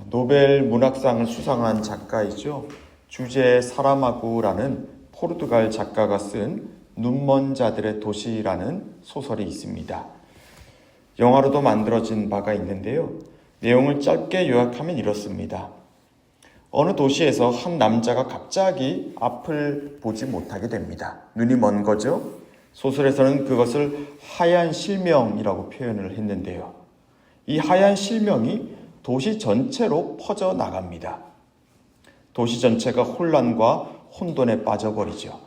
노벨 문학상을 수상한 작가이죠. 주제 사라마구라는 포르투갈 작가가 쓴 눈먼 자들의 도시라는 소설이 있습니다. 영화로도 만들어진 바가 있는데요. 내용을 짧게 요약하면 이렇습니다. 어느 도시에서 한 남자가 갑자기 앞을 보지 못하게 됩니다. 눈이 먼 거죠. 소설에서는 그것을 하얀 실명이라고 표현을 했는데요. 이 하얀 실명이 도시 전체로 퍼져 나갑니다. 도시 전체가 혼란과 혼돈에 빠져버리죠.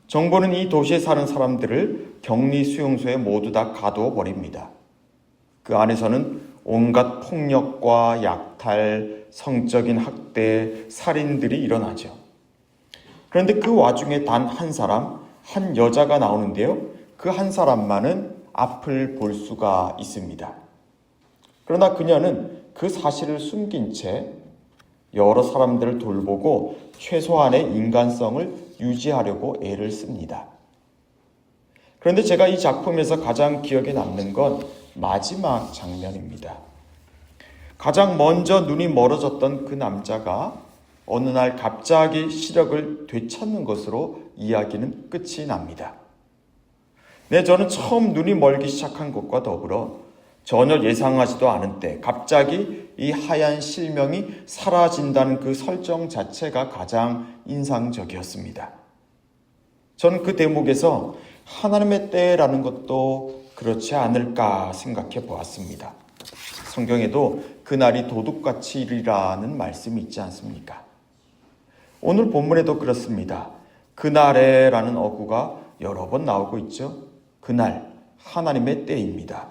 정부는 이 도시에 사는 사람들을 격리 수용소에 모두 다 가두어 버립니다. 그 안에서는 온갖 폭력과 약탈, 성적인 학대, 살인들이 일어나죠. 그런데 그 와중에 단 한 사람, 한 여자가 나오는데요. 그 한 사람만은 앞을 볼 수가 있습니다. 그러나 그녀는 그 사실을 숨긴 채 여러 사람들을 돌보고 최소한의 인간성을 유지하려고 애를 씁니다. 그런데 제가 이 작품에서 가장 기억에 남는 건 마지막 장면입니다. 가장 먼저 눈이 멀어졌던 그 남자가 어느 날 갑자기 시력을 되찾는 것으로 이야기는 끝이 납니다. 저는 처음 눈이 멀기 시작한 것과 더불어 전혀 예상하지도 않은 때 갑자기 이 하얀 실명이 사라진다는 그 설정 자체가 가장 인상적이었습니다. 저는 그 대목에서 하나님의 때라는 것도 그렇지 않을까 생각해 보았습니다. 성경에도 그날이 도둑같이 이르리라는 말씀이 있지 않습니까? 오늘 본문에도 그렇습니다. 그날에라는 어구가 여러 번 나오고 있죠. 그날, 하나님의 때입니다.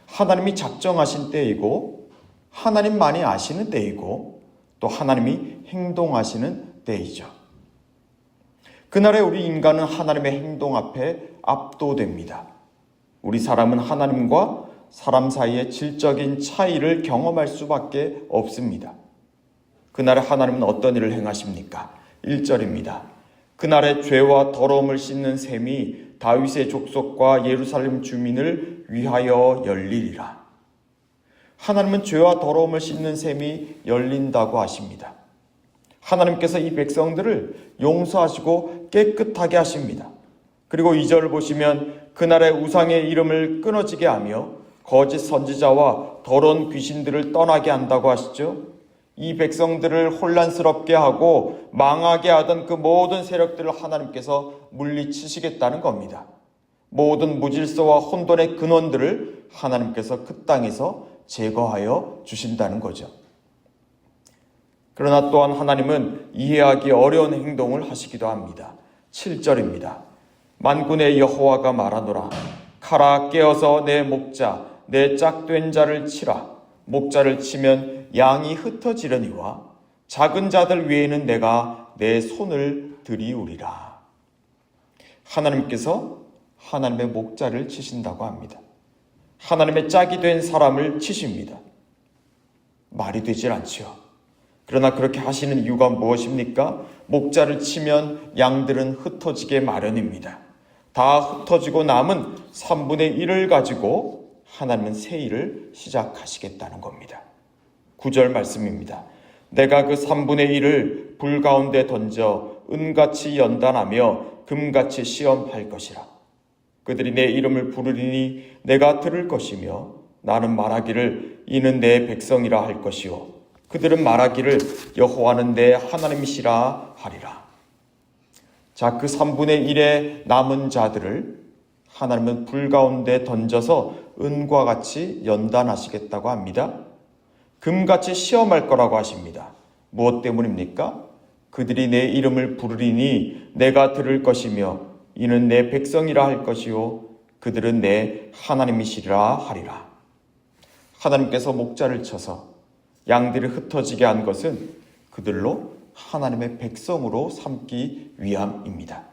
하나님이 작정하신 때이고 하나님만이 아시는 때이고 또 하나님이 행동하시는 때이죠. 그날에 우리 인간은 하나님의 행동 앞에 압도됩니다. 우리 사람은 하나님과 사람 사이의 질적인 차이를 경험할 수밖에 없습니다. 그날에 하나님은 어떤 일을 행하십니까? 1절입니다. 그날에 죄와 더러움을 씻는 셈이 다윗의 족속과 예루살렘 주민을 위하여 열리리라. 하나님은 죄와 더러움을 씻는 셈이 열린다고 하십니다. 하나님께서 이 백성들을 용서하시고 깨끗하게 하십니다. 그리고 2절을 보시면 그날에 우상의 이름을 끊어지게 하며 거짓 선지자와 더러운 귀신들을 떠나게 한다고 하시죠. 이 백성들을 혼란스럽게 하고 망하게 하던 그 모든 세력들을 하나님께서 물리치시겠다는 겁니다. 모든 무질서와 혼돈의 근원들을 하나님께서 그 땅에서 제거하여 주신다는 거죠. 그러나 또한 하나님은 이해하기 어려운 행동을 하시기도 합니다. 7절입니다. 만군의 여호와가 말하노라. 가라 깨어서 내 목자 내 짝된 자를 치라. 목자를 치면 양이 흩어지려니와 작은 자들 위에는 내가 내 손을 들이우리라. 하나님께서 하나님의 목자를 치신다고 합니다. 하나님의 짝이 된 사람을 치십니다. 말이 되질 않지요. 그러나 그렇게 하시는 이유가 무엇입니까? 목자를 치면 양들은 흩어지게 마련입니다. 다 흩어지고 남은 3분의 1을 가지고 하나님은 새 일을 시작하시겠다는 겁니다. 9절 말씀입니다. 내가 그 3분의 1을 불 가운데 던져 은같이 연단하며 금같이 시험할 것이라. 그들이 내 이름을 부르리니 내가 들을 것이며 나는 말하기를 이는 내 백성이라 할 것이요 그들은 말하기를 여호와는 내 하나님이시라 하리라. 자, 그 3분의 1의 남은 자들을 하나님은 불 가운데 던져서 은과 같이 연단하시겠다고 합니다. 금같이 시험할 거라고 하십니다. 무엇 때문입니까? 그들이 내 이름을 부르리니 내가 들을 것이며 이는 내 백성이라 할 것이요 그들은 내 하나님이시리라 하리라. 하나님께서 목자를 쳐서 양들이 흩어지게 한 것은 그들로 하나님의 백성으로 삼기 위함입니다.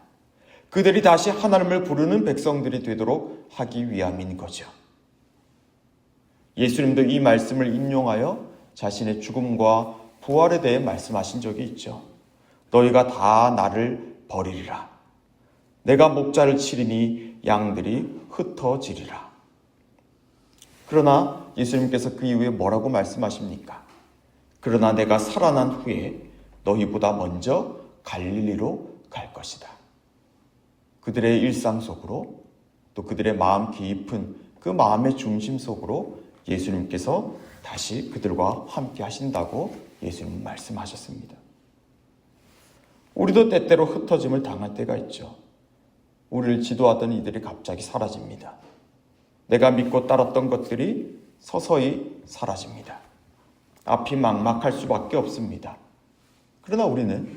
그들이 다시 하나님을 부르는 백성들이 되도록 하기 위함인 거죠. 예수님도 이 말씀을 인용하여 자신의 죽음과 부활에 대해 말씀하신 적이 있죠. 너희가 다 나를 버리리라. 내가 목자를 치리니 양들이 흩어지리라. 그러나 예수님께서 그 이후에 뭐라고 말씀하십니까? 그러나 내가 살아난 후에 너희보다 먼저 갈릴리로 갈 것이다. 그들의 일상 속으로 또 그들의 마음 깊은 그 마음의 중심 속으로 예수님께서 다시 그들과 함께 하신다고 예수님은 말씀하셨습니다. 우리도 때때로 흩어짐을 당할 때가 있죠. 우리를 지도하던 이들이 갑자기 사라집니다. 내가 믿고 따랐던 것들이 서서히 사라집니다. 앞이 막막할 수밖에 없습니다. 그러나 우리는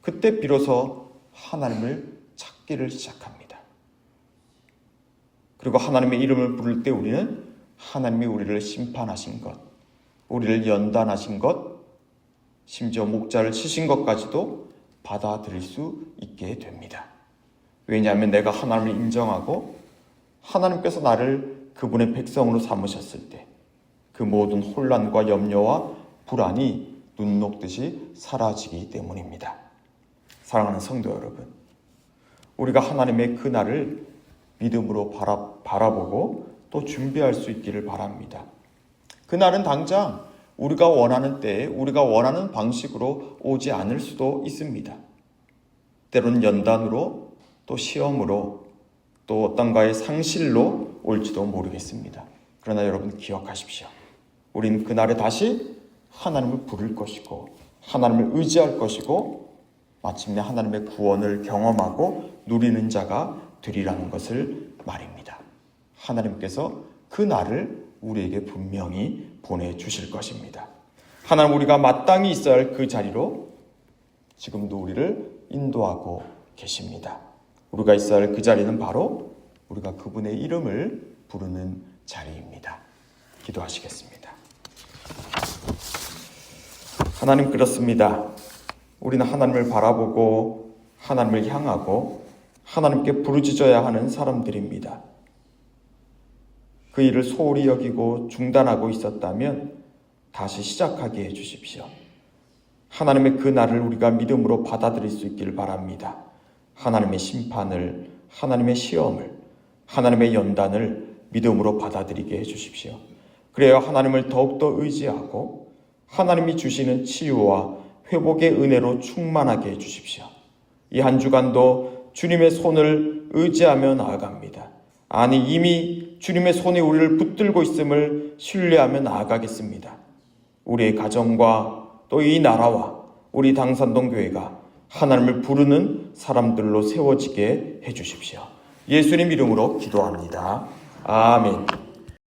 그때 비로소 하나님을 찾기를 시작합니다. 그리고 하나님의 이름을 부를 때 우리는 하나님이 우리를 심판하신 것, 우리를 연단하신 것, 심지어 목자를 치신 것까지도 받아들일 수 있게 됩니다. 왜냐하면 내가 하나님을 인정하고 하나님께서 나를 그분의 백성으로 삼으셨을 때 그 모든 혼란과 염려와 불안이 눈 녹듯이 사라지기 때문입니다. 사랑하는 성도 여러분, 우리가 하나님의 그날을 믿음으로 바라보고 또 준비할 수 있기를 바랍니다. 그날은 당장 우리가 원하는 때에 우리가 원하는 방식으로 오지 않을 수도 있습니다. 때로는 연단으로 또 시험으로 또 어떤가의 상실로 올지도 모르겠습니다. 그러나 여러분 기억하십시오. 우리는 그날에 다시 하나님을 부를 것이고 하나님을 의지할 것이고 마침내 하나님의 구원을 경험하고 누리는 자가 되리라는 것을 말입니다. 하나님께서 그 날을 우리에게 분명히 보내주실 것입니다. 하나님 우리가 마땅히 있어야 할 그 자리로 지금도 우리를 인도하고 계십니다. 우리가 있어야 할 그 자리는 바로 우리가 그분의 이름을 부르는 자리입니다. 기도하시겠습니다. 하나님 그렇습니다. 우리는 하나님을 바라보고 하나님을 향하고 하나님께 부르짖어야 하는 사람들입니다. 그 일을 소홀히 여기고 중단하고 있었다면 다시 시작하게 해주십시오. 하나님의 그 날을 우리가 믿음으로 받아들일 수 있기를 바랍니다. 하나님의 심판을, 하나님의 시험을, 하나님의 연단을 믿음으로 받아들이게 해주십시오. 그래야 하나님을 더욱더 의지하고 하나님이 주시는 치유와 회복의 은혜로 충만하게 해주십시오. 이 한 주간도 주님의 손을 의지하며 나아갑니다. 아니 이미 주님의 손이 우리를 붙들고 있음을 신뢰하며 나아가겠습니다. 우리의 가정과 또 이 나라와 우리 당산동 교회가 하나님을 부르는 사람들로 세워지게 해주십시오. 예수님 이름으로 기도합니다. 아멘.